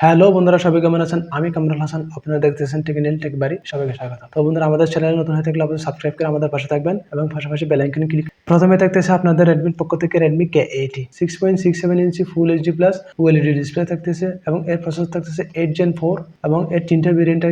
Hello বন্ধুরা, সবাই কেমন আছেন? আমি কামরুল হাসান, আপনারা দেখতেছেন টেকনিক্যাল টেক বাড়ি। সবাইকে স্বাগত। তো বন্ধুরা, আমাদের চ্যানেলে নতুন হয়ে থাকলে আপনারা সাবস্ক্রাইব করে আমাদের পাশে থাকবেন এবং পাশাপাশি বেল আইকনে ক্লিক। প্রথমে থাকতেছে আপনাদের রেডমির পক্ষ থেকে Redmi K80 6.67 inch full HD plus OLED display থাকতেছে এবং এর প্রসেসর থাকতেছে 8 Gen 4 এবং এর তিনটা ভেরিয়েন্ট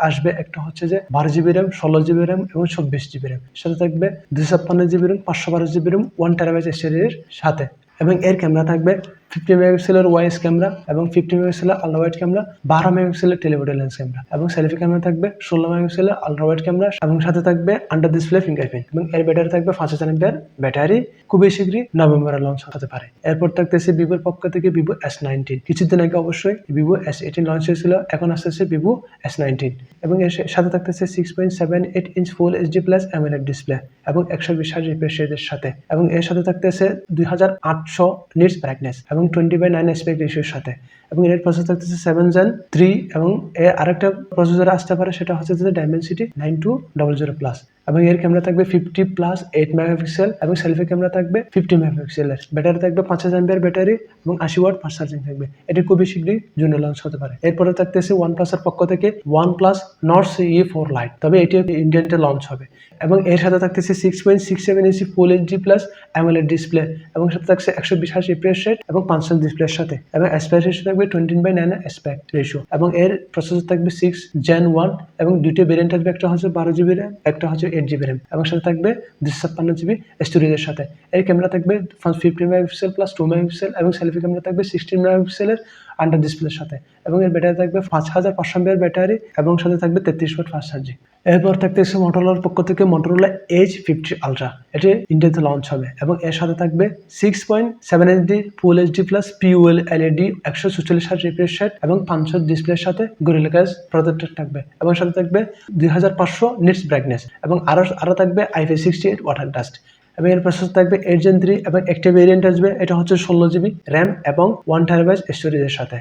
আসবে। একটা হচ্ছে যে 12GB RAM, 16GB RAM এবং 24GB RAM। সাথে থাকবে 256GB RAM, 512GB RAM, 1TB স্টোরেজের সাথে। এবং এর ক্যামেরা থাকবে 50 মেগাপিক্সেলের ওয়াইস ক্যামেরা এবং 50 মেগাপিক্সেলের আলট্রা ওয়াইড ক্যামেরা, 12 মেগাপিক্সেলের টেলিফোটো লেন্স ক্যামেরা এবং সেলফি ক্যামেরা থাকবে 16 মেগাপিক্সেলের আলট্রা ওয়াইড ক্যামেরা এবং সাথে থাকবে আন্ডার ডিসপ্লে ফিঙ্গারপ্রিন্ট এবং এর ব্যাটারি থাকবে 5000 mAh ব্যাটারি। খুবই শীঘ্রই নভেম্বরে লঞ্চ হতে পারে। এরপর থাকতেছে ভিভোর পক্ষ থেকে ভিভো S19। কিছুদিন আগে অবশ্যই ভিভো S18 লঞ্চ হয়েছিল, এখন আসতেছে ভিভো S19 এবং এর সাথে থাকতেছে 6.78 ইঞ্চ ফুল এইচডি প্লাস অ্যামোলেড ডিসপ্লে এবং 120 রিফ্রেশ রেটের সাথে এবং এর সাথে থাকতেছে 2800 নিটস ব্রাইটনেস এবং 20:9 অ্যাসপেক্ট রেশিওর সাথে এবং এর প্রসেসর থাকতেছে 7 Gen 3 এবং এর আরেকটা প্রসেসর আসতে পারে, সেটা হচ্ছে যে Dimensity 9200+। এবং এর ক্যামেরা থাকবে 50+ 8 মেগাপিক্সেল এবং সেলফি ক্যামেরা থাকবে 50 মেগাপিক্সেলের। ব্যাটারি থাকবে 5000 mAh ব্যাটারি এবং 80 ওয়াট ফাস্ট চার্জিং থাকবে। এটি খুবই শীঘ্রই জুনে লঞ্চ হতে পারে। এরপরে থাকতেছে OnePlus এর পক্ষ থেকে OnePlus Nord CE4 Lite, তবে এটি ইন্ডিয়াতে লঞ্চ হবে এবং এর সাথে থাকতেছে 6.67 inch full HD plus AMOLED display এবং সাথে থাকছে 120 রিফ্রেশ রেট এবং 500 ডিসপ্লের সাথে এবং অ্যাসপেক্ট রেশিও থাকবে 20:9 অ্যাসপেক্ট রেশিও এবং এর প্রসেসর থাকবে 6 Gen 1 এবং দুটো ভেরিয়েন্ট থাকবে, একটা হচ্ছে 12GB RAM, একটা হচ্ছে 8GB RAM এবং সাথে থাকবে 256GB স্টোরেজের সাথে। এর ক্যামেরা থাকবে 50 মেগাপিক্সেল প্লাস 2 মেগাপিক্সেল এবং সেলফি ক্যামেরা থাকবে 16 মেগাপিক্সেলের আন্ডার ডিসপ্লের সাথে এবং এর ব্যাটারি থাকবে 5500 mAh ব্যাটারি এবং সাথে থাকবে 33 ওয়াট ফাস্ট চার্জিং। এরপর থাকতেছে মোটরোলার পক্ষ থেকে মোটরোলা Edge 50 Ultra, এটি ইন্ডিয়াতে লঞ্চ হবে এবং এর সাথে থাকবে 6.7 ফুল HD plus POL LED 144 refresh rate এবং 500 ডিসপ্লের সাথে গরিলা গ্লাস প্রোটেক্টর থাকবে এবং সাথে থাকবে 2500 নিটস ব্রাইটনেস এবং আরো থাকবে IP68 ওয়াটার ডাস্ট এবং এর প্রসেসর থাকবে 8 Gen 3 এবং একটা ভেরিয়েন্ট আসবে, এটা হচ্ছে 16GB RAM এবং 1TB স্টোরেজের সাথে।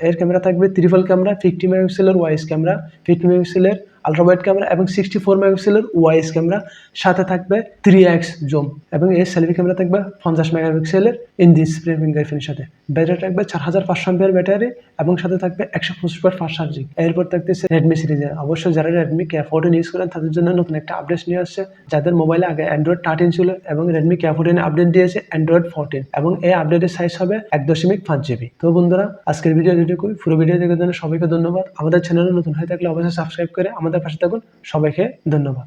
এর ক্যামেরা থাকবে ট্রিপল ক্যামেরা, 50 মেগাপিক্সেলের ওয়াইস ক্যামেরা, 50 মেগাপিক্সেলের আলট্রা ওয়াইড ক্যামেরা এবং 64 মেগাপিক্সেলের ওয়াইস ক্যামেরা, সাথে থাকবে 3x জুম এবং এর সেলফি ক্যামেরা থাকবে 50 মেগাপিক্সেলের ইন ডিসপ্লে ফিঙ্গারপ্রিন্টের সাথে। ব্যাটারি থাকবে 4500 mAh ব্যাটারি এবং সাথে থাকবে 125 ওয়াট ফাস্ট চার্জিং। এরপর থাকতেছে রেডমি সিরিজের, অবশ্যই যারা রেডমি K14 ইউজ করেন তাদের জন্য নতুন একটা আপডেট নিয়ে আসছে। যাদের মোবাইলে আগে অ্যান্ড্রয়েড 13 ছিল এবং রেডমি K14 আপডেট দিয়েছে অ্যান্ড্রয়েড 14 এবং এই আপডেটের সাইজ হবে 1.5GB। তো বন্ধুরা, আজকের ভিডিও এটুকুই। পুরো ভিডিও দেখার জন্য সবাইকে ধন্যবাদ। আমাদের চ্যানেলে নতুন হয়ে থাকলে অবশ্যই সাবস্ক্রাইব করে আমাদের পাশে থাকুন। সবাইকে ধন্যবাদ।